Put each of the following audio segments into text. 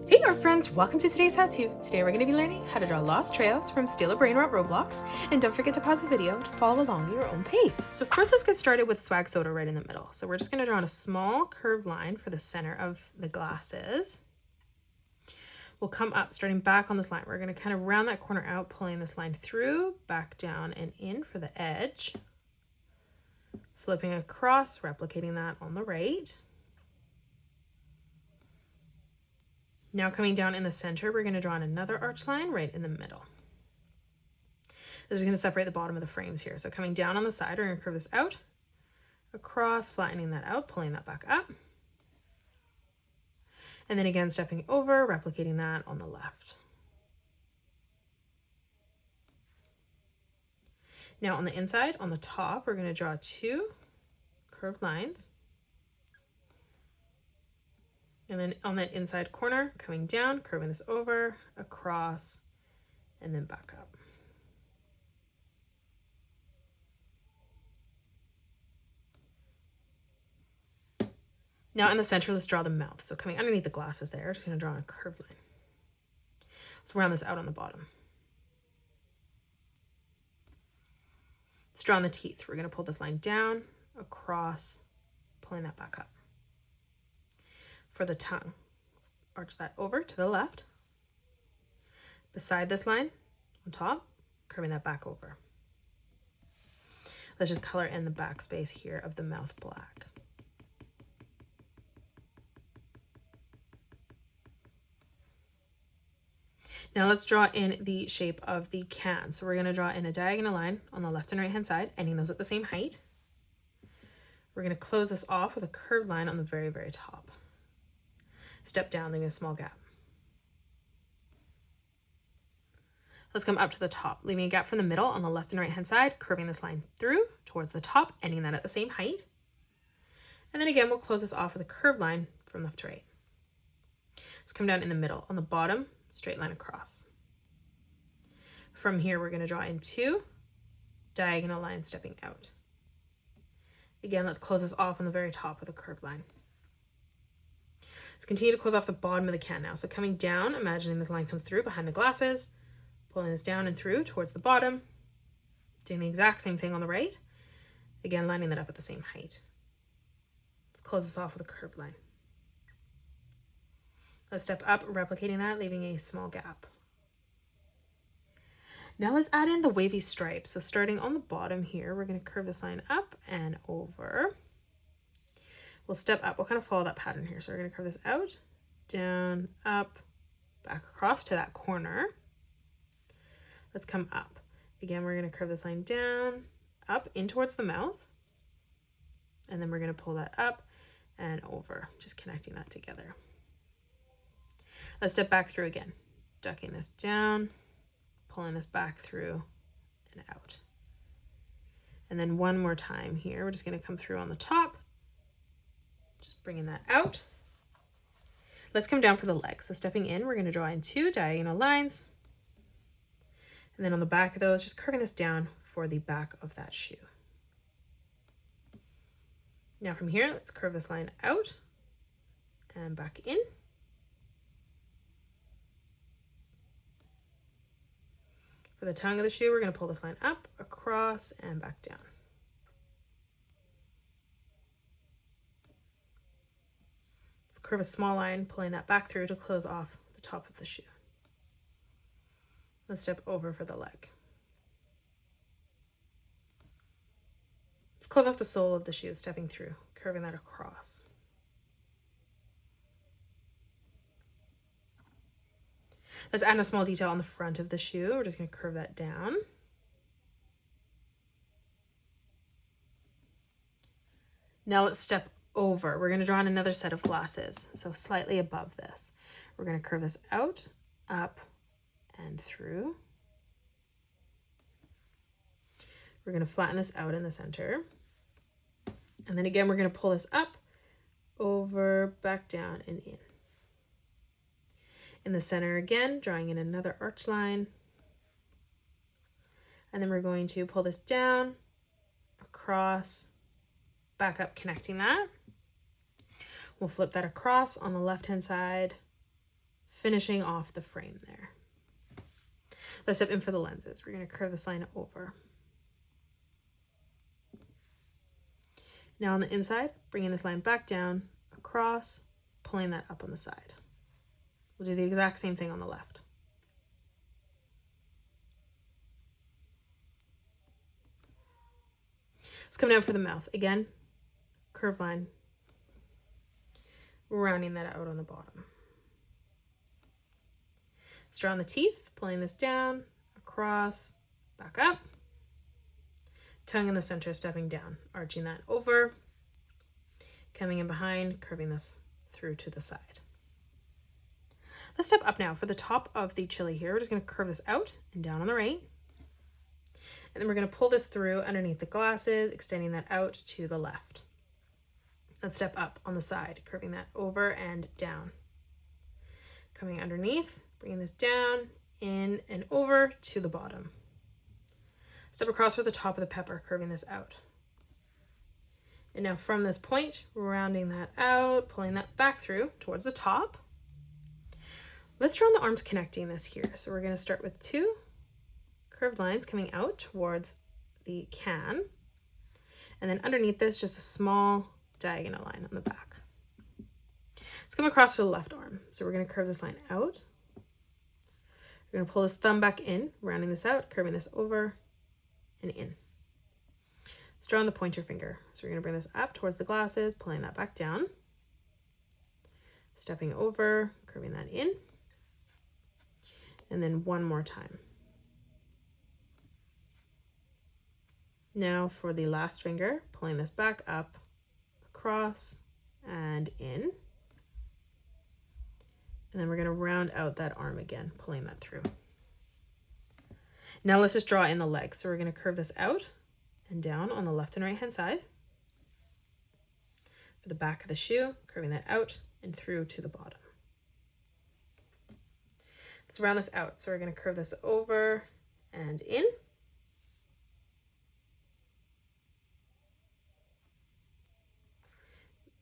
Hey art friends, welcome to today's how-to. Today we're going to be learning how to draw lost Treos from Steal a Brainrot Roblox, and don't forget to pause the video to follow along at your own pace. So first let's get started with swag soda right in the middle. So we're just going to draw on a small curved line for the center of the glasses. We'll come up starting back on this line. We're going to kind of round that corner out, pulling this line through, back down and in for the edge. Flipping across, replicating that on the right. Now coming down in the center, we're going to draw on another arch line right in the middle. This is going to separate the bottom of the frames here. So coming down on the side, we're going to curve this out, across, flattening that out, pulling that back up. And then again, stepping over, replicating that on the left. Now on the inside, on the top, we're going to draw two curved lines. And then on that inside corner, coming down, curving this over, across, and then back up. Now in the center, let's draw the mouth. So coming underneath the glasses there, just gonna draw a curved line. Let's round this out on the bottom. Let's draw on the teeth. We're gonna pull this line down, across, pulling that back up. For the tongue, let's arch that over to the left. Beside this line, on top, curving that back over. Let's just color in the back space here of the mouth black. Now let's draw in the shape of the can. So we're going to draw in a diagonal line on the left and right hand side, ending those at the same height. We're going to close this off with a curved line on the very, very top. Step down, leaving a small gap. Let's come up to the top, leaving a gap from the middle on the left and right hand side, curving this line through towards the top, ending that at the same height. And then again, we'll close this off with a curved line from left to right. Let's come down in the middle. On the bottom, straight line across. From here, we're going to draw in two diagonal lines stepping out. Again, let's close this off on the very top with a curved line. Let's continue to close off the bottom of the can now. So coming down, imagining this line comes through behind the glasses, pulling this down and through towards the bottom, doing the exact same thing on the right. Again, lining that up at the same height. Let's close this off with a curved line. Let's step up, replicating that, leaving a small gap. Now let's add in the wavy stripes. So starting on the bottom here, we're going to curve this line up and over. We'll step up, we'll kind of follow that pattern here. So we're going to curve this out, down, up, back across to that corner. Let's come up. Again, we're going to curve this line down, up, in towards the mouth. And then we're going to pull that up and over, just connecting that together. Let's step back through again, ducking this down, pulling this back through and out. And then one more time here, we're just going to come through on the top. Just bringing that out. Let's come down for the legs. So stepping in, we're going to draw in two diagonal lines. And then on the back of those, just curving this down for the back of that shoe. Now from here, let's curve this line out and back in. For the tongue of the shoe, we're going to pull this line up, across, and back down. Curve a small line, pulling that back through to close off the top of the shoe. Let's step over for the leg. Let's close off the sole of the shoe, stepping through, curving that across. Let's add a small detail on the front of the shoe. We're just going to curve that down. Now let's step over. We're going to draw on another set of glasses, so slightly above this. We're going to curve this out, up, and through. We're going to flatten this out in the center. And then again, we're going to pull this up, over, back down, and in. In the center again, drawing in another arch line. And then we're going to pull this down, across, back up, connecting that. We'll flip that across on the left-hand side, finishing off the frame there. Let's step in for the lenses. We're going to curve this line over. Now on the inside, bringing this line back down, across, pulling that up on the side. We'll do the exact same thing on the left. Let's come down for the mouth. Again, curved line, rounding that out on the bottom. Let's draw on the teeth, pulling this down, across, back up. Tongue in the center, stepping down, arching that over, coming in behind, curving this through to the side. Let's step up now. For the top of the chili here, we're just going to curve this out and down on the right. And then we're going to pull this through underneath the glasses, extending that out to the left. Let's step up on the side, curving that over and down. Coming underneath, bringing this down, in and over to the bottom. Step across for the top of the pepper, curving this out. And now from this point, rounding that out, pulling that back through towards the top. Let's draw on the arms connecting this here. So we're going to start with 2 curved lines coming out towards the can. And then underneath this, just a small diagonal line on the back. Let's come across for the left arm. So we're going to curve this line out. We're going to pull this thumb back in, rounding this out, curving this over and in. Let's draw on the pointer finger. So we're going to bring this up towards the glasses, pulling that back down, stepping over, curving that in, and then one more time. Now for the last finger, pulling this back up, across, and in. And then we're going to round out that arm again, pulling that through. Now let's just draw in the legs. So we're going to curve this out and down on the left and right hand side. For the back of the shoe, curving that out and through to the bottom. Let's round this out. So we're going to curve this over and in.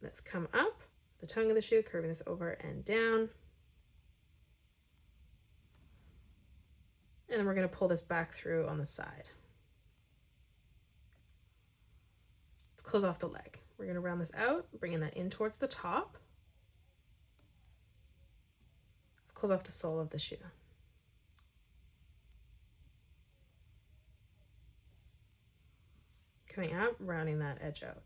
Let's come up the tongue of the shoe, curving this over and down. And then we're going to pull this back through on the side. Let's close off the leg. We're going to round this out, bringing that in towards the top. Let's close off the sole of the shoe. Coming out, rounding that edge out.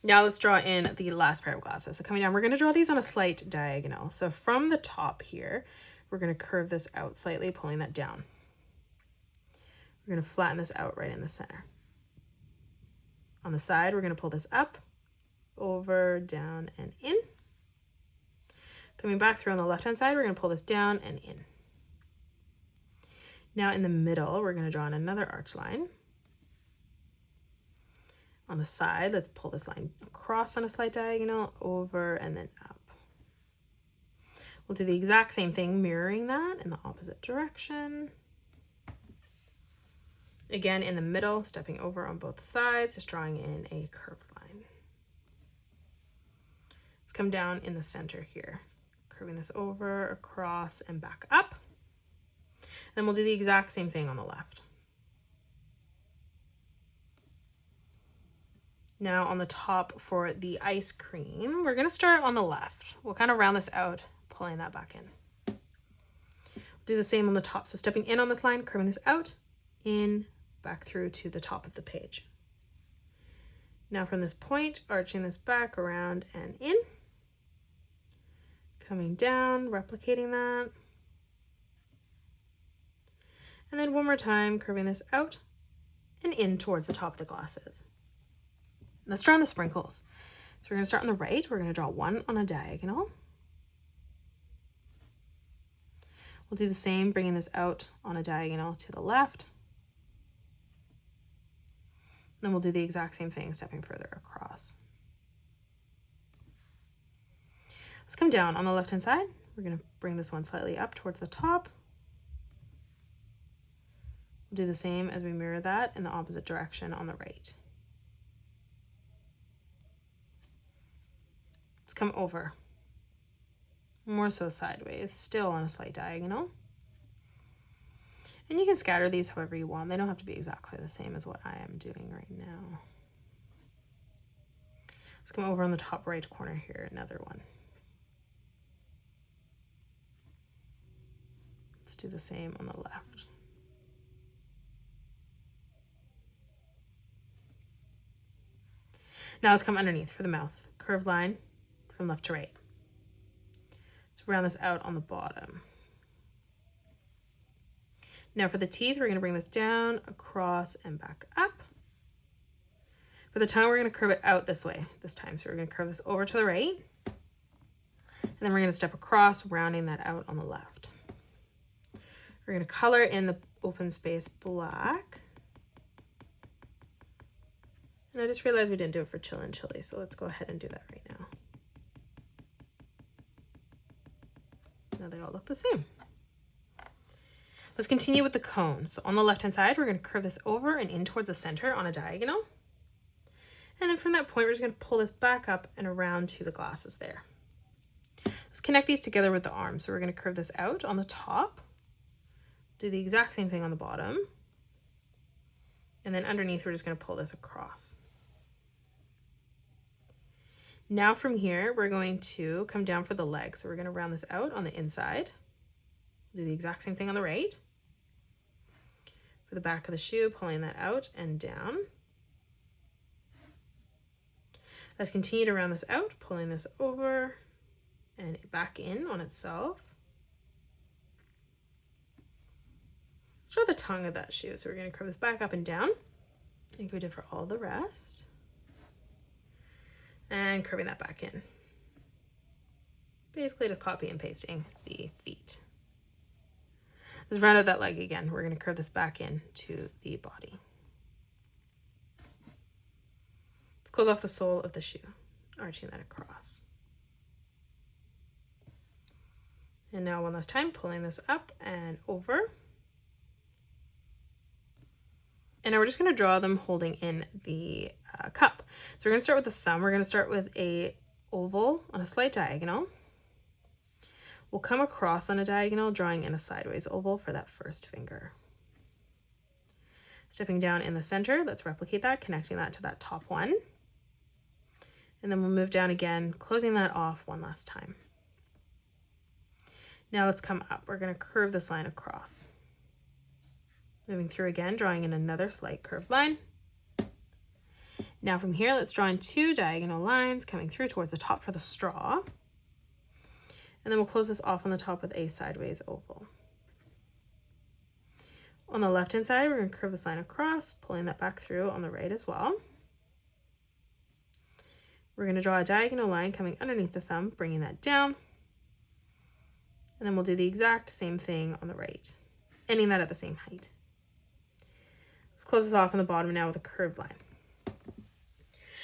Now let's draw in the last pair of glasses. So coming down, we're going to draw these on a slight diagonal. So from the top here, we're going to curve this out slightly, pulling that down. We're going to flatten this out right in the center. On the side, we're going to pull this up, over, down, and in. Coming back through on the left-hand side, we're going to pull this down and in. Now in the middle, we're going to draw in another arch line. On the side, let's pull this line across on a slight diagonal, over, and then up. We'll do the exact same thing, mirroring that in the opposite direction. Again, in the middle, stepping over on both sides, just drawing in a curved line. Let's come down in the center here, curving this over, across, and back up. Then we'll do the exact same thing on the left. Now on the top for the ice cream, we're going to start on the left. We'll kind of round this out, pulling that back in. Do the same on the top. So stepping in on this line, curving this out, in, back through to the top of the page. Now from this point, arching this back, around, and in. Coming down, replicating that. And then one more time, curving this out and in towards the top of the glasses. Let's draw on the sprinkles. So we're going to start on the right. We're going to draw one on a diagonal. We'll do the same, bringing this out on a diagonal to the left. Then we'll do the exact same thing, stepping further across. Let's come down on the left-hand side. We're going to bring this one slightly up towards the top. We'll do the same as we mirror that in the opposite direction on the right. come over. More so sideways, still on a slight diagonal. And you can scatter these however you want. They don't have to be exactly the same as what I am doing right now. Let's come over on the top right corner here, another one. Let's do the same on the left. Now let's come underneath for the mouth. Curved line from left to right. Let's round this out on the bottom. Now for the teeth, we're going to bring this down, across, and back up. For the tongue, we're going to curve it out this way this time. So we're going to curve this over to the right. And then we're going to step across, rounding that out on the left. We're going to color in the open space black. And I just realized we didn't do it for chill and chili, so let's go ahead and do that right now. Now they all look the same. Let's continue with the cone. So on the left-hand side, we're going to curve this over and in towards the center on a diagonal. And then from that point, we're just going to pull this back up and around to the glasses there. Let's connect these together with the arms. So we're going to curve this out on the top. Do the exact same thing on the bottom. And then underneath, we're just going to pull this across. Now from here, we're going to come down for the leg. So we're going to round this out on the inside. Do the exact same thing on the right. For the back of the shoe, pulling that out and down. Let's continue to round this out, pulling this over and back in on itself. Let's draw the tongue of that shoe. So we're going to curve this back up and down, like we did for all the rest. And curving that back in. Basically just copy and pasting the feet. Let's round out that leg again. We're going to curve this back in to the body. Let's close off the sole of the shoe, arching that across. And now one last time, pulling this up and over. And now we're just going to draw them holding in the cup. So we're going to start with the thumb. We're going to start with a oval on a slight diagonal. We'll come across on a diagonal, drawing in a sideways oval for that first finger. Stepping down in the center, let's replicate that, connecting that to that top one. And then we'll move down again, closing that off one last time. Now let's come up. We're going to curve this line across. Moving through again, drawing in another slight curved line. Now from here, let's draw in two diagonal lines coming through towards the top for the straw. And then we'll close this off on the top with a sideways oval. On the left-hand side, we're going to curve this line across, pulling that back through on the right as well. We're going to draw a diagonal line coming underneath the thumb, bringing that down. And then we'll do the exact same thing on the right, ending that at the same height. Let's close this off on the bottom now with a curved line.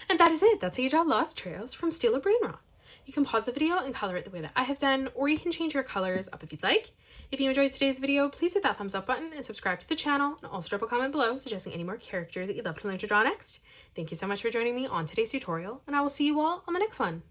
And that is it. That's how you draw lost Treos from Steel or Brainrot. You can pause the video and color it the way that I have done, or you can change your colors up if you'd like. If you enjoyed today's video, please hit that thumbs up button and subscribe to the channel, and also drop a comment below suggesting any more characters that you'd love to learn to draw next. Thank you so much for joining me on today's tutorial, and I will see you all on the next one.